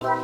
Hello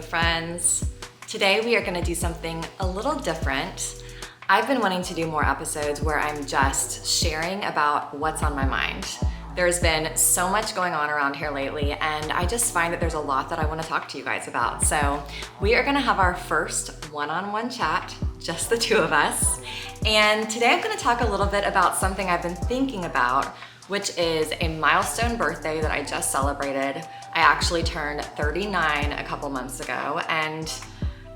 friends. Today we are going to do something a little different. I've been wanting to do more episodes where I'm just sharing about what's on my mind. There's been so much going on around here lately, and I just find that there's a lot that I want to talk to you guys about. So we are going to have our first one-on-one chat, just the two of us. And today I'm going to talk a little bit about something I've been thinking about, which is a milestone birthday that I just celebrated. I actually turned 39 a couple months ago, and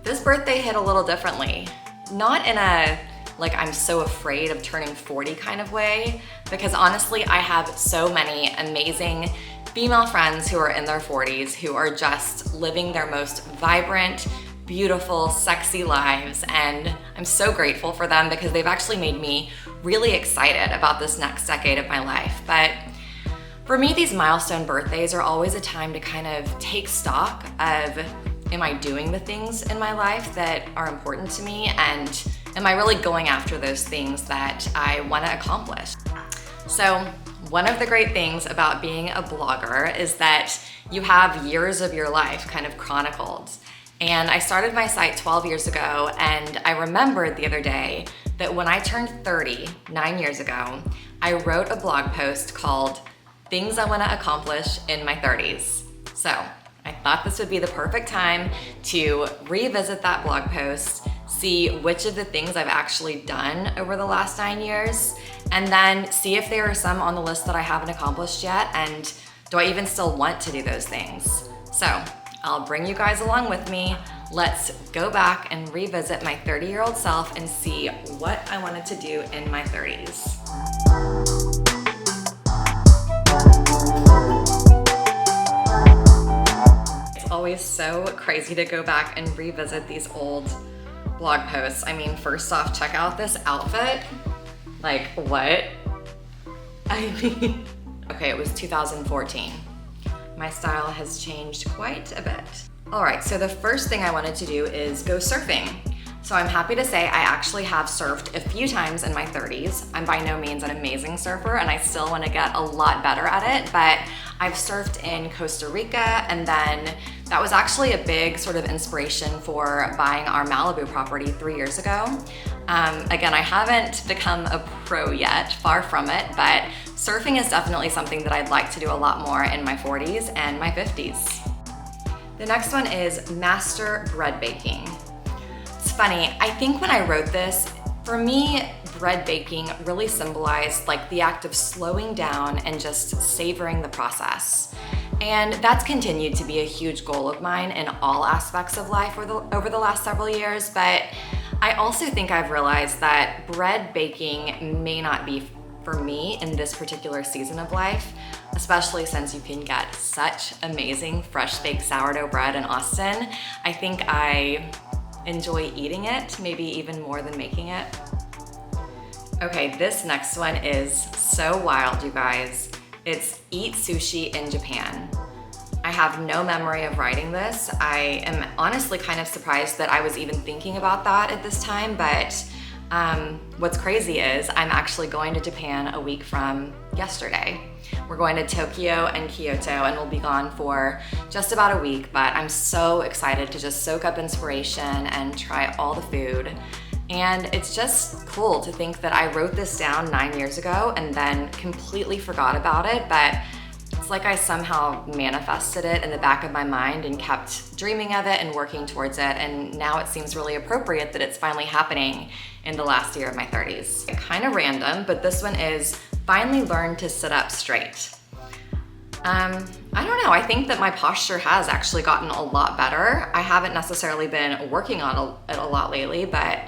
this birthday hit a little differently. Not in a, like, I'm so afraid of turning 40 kind of way, because honestly, I have so many amazing female friends who are in their 40s who are just living their most vibrant, beautiful, sexy lives, and I'm so grateful for them because they've actually made me really excited about this next decade of my life. But for me, these milestone birthdays are always a time to kind of take stock of, am I doing the things in my life that are important to me, and am I really going after those things that I want to accomplish? So one of the great things about being a blogger is that you have years of your life kind of chronicled. And I started my site 12 years ago, and I remembered the other day that when I turned 30, 9 years ago, I wrote a blog post called Things I Want to Accomplish in My 30s. So I thought this would be the perfect time to revisit that blog post, see which of the things I've actually done over the last 9 years, and then see if there are some on the list that I haven't accomplished yet, and do I even still want to do those things? So I'll bring you guys along with me. Let's go back and revisit my 30-year-old self and see what I wanted to do in my 30s. Always so crazy to go back and revisit these old blog posts. I mean, first off, check out this outfit. Like, what? I mean, okay, it was 2014. My style has changed quite a bit. All right, so the first thing I wanted to do is go surfing. So I'm happy to say I actually have surfed a few times in my 30s. I'm by no means an amazing surfer, and I still want to get a lot better at it, but I've surfed in Costa Rica, and then that was actually a big sort of inspiration for buying our Malibu property 3 years ago. Again, I haven't become a pro yet, far from it, but surfing is definitely something that I'd like to do a lot more in my 40s and my 50s. The next one is master bread baking. It's funny, I think when I wrote this, for me, bread baking really symbolized like the act of slowing down and just savoring the process. And that's continued to be a huge goal of mine in all aspects of life over the last several years, but I also think I've realized that bread baking may not be for me in this particular season of life, especially since you can get such amazing fresh baked sourdough bread in Austin. I think I enjoy eating it, maybe even more than making it. Okay, this next one is so wild, you guys. It's eat sushi in Japan. I have no memory of writing this. I am honestly kind of surprised that I was even thinking about that at this time, but what's crazy is I'm actually going to Japan a week from yesterday. We're going to Tokyo and Kyoto, and we'll be gone for just about a week, but I'm so excited to just soak up inspiration and try all the food. And it's just cool to think that I wrote this down 9 years ago and then completely forgot about it, but it's like I somehow manifested it in the back of my mind and kept dreaming of it and working towards it, and now it seems really appropriate that it's finally happening in the last year of my 30s. Kind of random, but this one is finally learn to sit up straight. I don't know, I think that my posture has actually gotten a lot better. I haven't necessarily been working on it a lot lately, but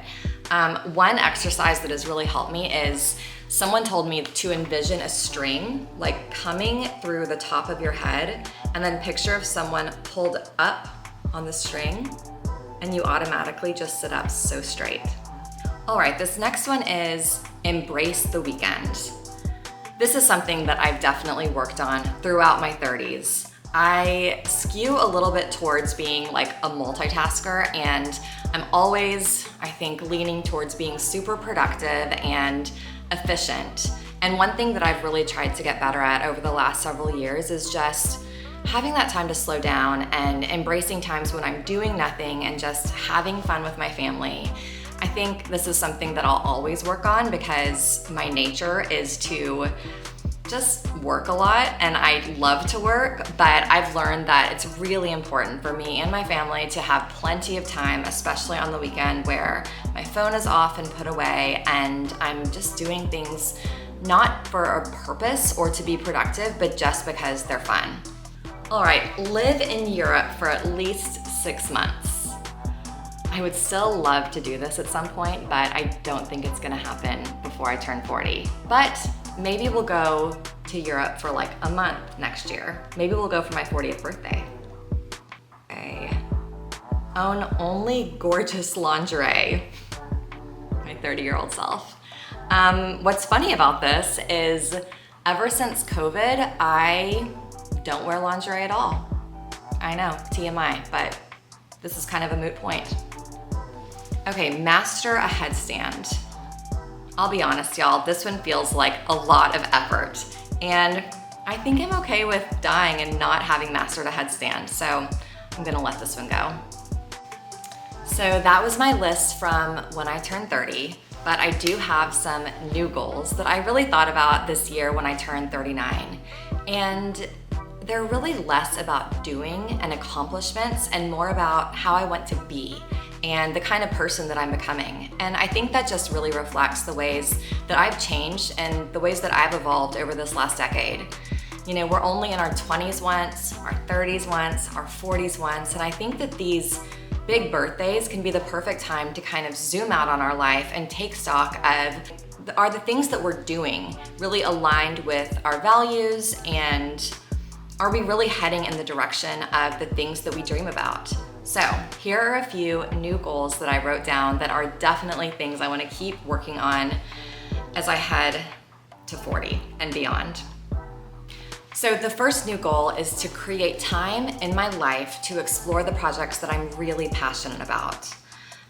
one exercise that has really helped me is someone told me to envision a string like coming through the top of your head, and then picture if someone pulled up on the string and you automatically just sit up so straight. All right, this next one is embrace the weekend. This is something that I've definitely worked on throughout my 30s. I skew a little bit towards being like a multitasker, and I'm always, I think, leaning towards being super productive and efficient. And one thing that I've really tried to get better at over the last several years is just having that time to slow down and embracing times when I'm doing nothing and just having fun with my family. I think this is something that I'll always work on because my nature is to just work a lot, and I love to work, but I've learned that it's really important for me and my family to have plenty of time, especially on the weekend, where my phone is off and put away and I'm just doing things not for a purpose or to be productive, but just because they're fun. All right, live in Europe for at least 6 months. I would still love to do this at some point, but I don't think it's gonna happen before I turn 40. But maybe we'll go to Europe for like a month next year. Maybe we'll go for my 40th birthday. I own only gorgeous lingerie. My 30-year-old self. What's funny about this is ever since COVID, I don't wear lingerie at all. I know, TMI, but this is kind of a moot point. Okay, master a headstand. I'll be honest, y'all, this one feels like a lot of effort. And I think I'm okay with dying and not having mastered a headstand, so I'm gonna let this one go. So that was my list from when I turned 30, but I do have some new goals that I really thought about this year when I turned 39. And they're really less about doing and accomplishments and more about how I want to be and the kind of person that I'm becoming. And I think that just really reflects the ways that I've changed and the ways that I've evolved over this last decade. You know, we're only in our 20s once, our 30s once, our 40s once, and I think that these big birthdays can be the perfect time to kind of zoom out on our life and take stock of, are the things that we're doing really aligned with our values, and are we really heading in the direction of the things that we dream about? So here are a few new goals that I wrote down that are definitely things I want to keep working on as I head to 40 and beyond. So the first new goal is to create time in my life to explore the projects that I'm really passionate about.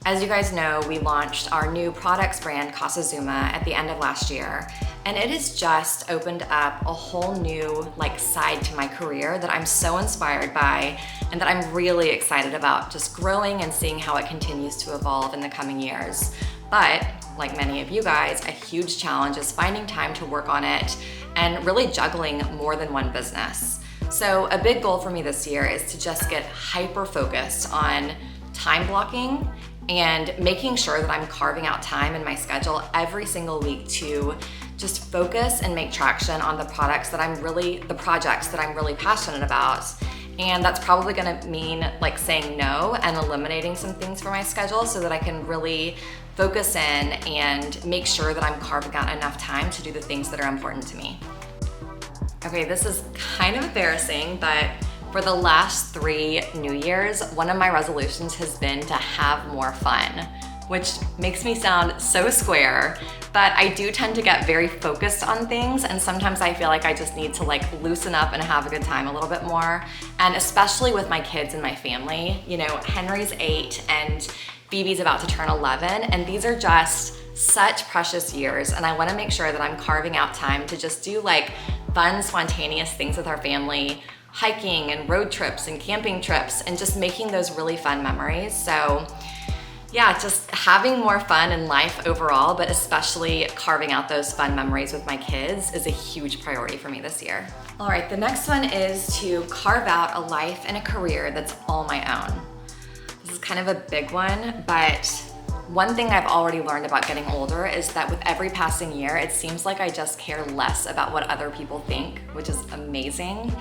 As you guys know, we launched our new products brand, Casa Zuma, at the end of last year, and it has just opened up a whole new side to my career that I'm so inspired by and that I'm really excited about just growing and seeing how it continues to evolve in the coming years. But like many of you guys, a huge challenge is finding time to work on it and really juggling more than one business. So a big goal for me this year is to just get hyper focused on time blocking and making sure that I'm carving out time in my schedule every single week to just focus and make traction on the projects that I'm really passionate about. And that's probably gonna mean saying no and eliminating some things from my schedule so that I can really focus in and make sure that I'm carving out enough time to do the things that are important to me. Okay, this is kind of embarrassing, but for the last 3 New Year's, one of my resolutions has been to have more fun, which makes me sound so square, but I do tend to get very focused on things, and sometimes I feel like I just need to loosen up and have a good time a little bit more. And especially with my kids and my family, you know, Henry's 8 and Phoebe's about to turn 11, and these are just such precious years, and I wanna make sure that I'm carving out time to just do fun, spontaneous things with our family, hiking and road trips and camping trips, and just making those really fun memories. So yeah, just having more fun in life overall, but especially carving out those fun memories with my kids is a huge priority for me this year. All right, the next one is to carve out a life and a career that's all my own. This is kind of a big one, but one thing I've already learned about getting older is that with every passing year, it seems like I just care less about what other people think, which is amazing.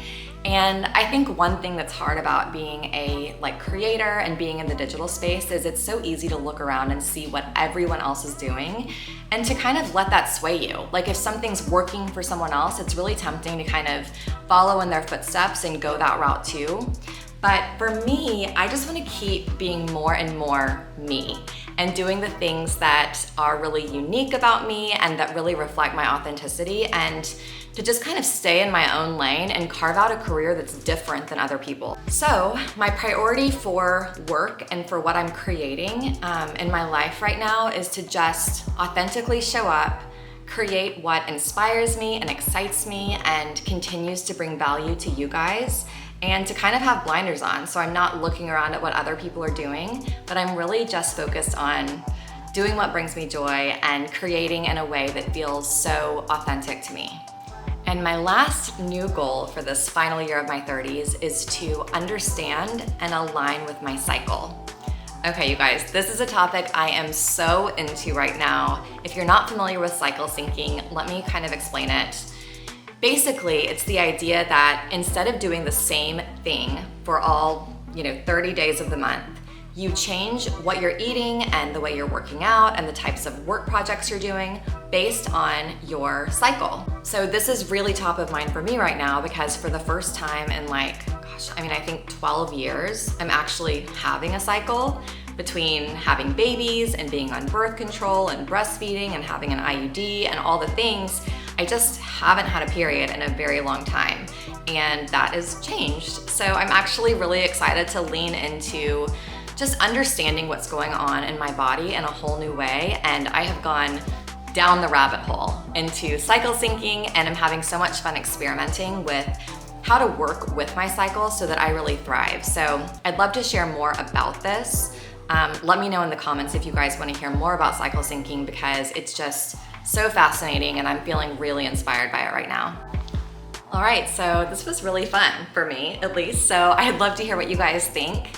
And I think one thing that's hard about being a creator and being in the digital space is it's so easy to look around and see what everyone else is doing and to kind of let that sway you. If something's working for someone else, it's really tempting to kind of follow in their footsteps and go that route too. But for me, I just want to keep being more and more me. and doing the things that are really unique about me and that really reflect my authenticity, and to just kind of stay in my own lane and carve out a career that's different than other people. So my priority for work and for what I'm creating in my life right now is to just authentically show up, create what inspires me and excites me and continues to bring value to you guys, and to kind of have blinders on. So I'm not looking around at what other people are doing, but I'm really just focused on doing what brings me joy and creating in a way that feels so authentic to me. And my last new goal for this final year of my 30s is to understand and align with my cycle. Okay, you guys, this is a topic I am so into right now. If you're not familiar with cycle syncing, let me kind of explain it. Basically, it's the idea that instead of doing the same thing for all 30 days of the month, you change what you're eating and the way you're working out and the types of work projects you're doing based on your cycle. So this is really top of mind for me right now because for the first time in I think 12 years, I'm actually having a cycle between having babies and being on birth control and breastfeeding and having an IUD and all the things. I just haven't had a period in a very long time, and that has changed. So I'm actually really excited to lean into just understanding what's going on in my body in a whole new way. And I have gone down the rabbit hole into cycle syncing, and I'm having so much fun experimenting with how to work with my cycle so that I really thrive. So I'd love to share more about this. Let me know in the comments if you guys want to hear more about cycle syncing, because it's just so fascinating and I'm feeling really inspired by it right now. All right, so this was really fun for me, at least. So I'd love to hear what you guys think.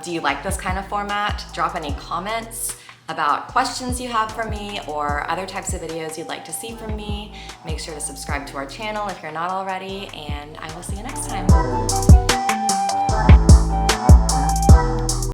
Do you like this kind of format? Drop any comments about questions you have for me or other types of videos you'd like to see from me. Make sure to subscribe to our channel if you're not already, and I will see you next time.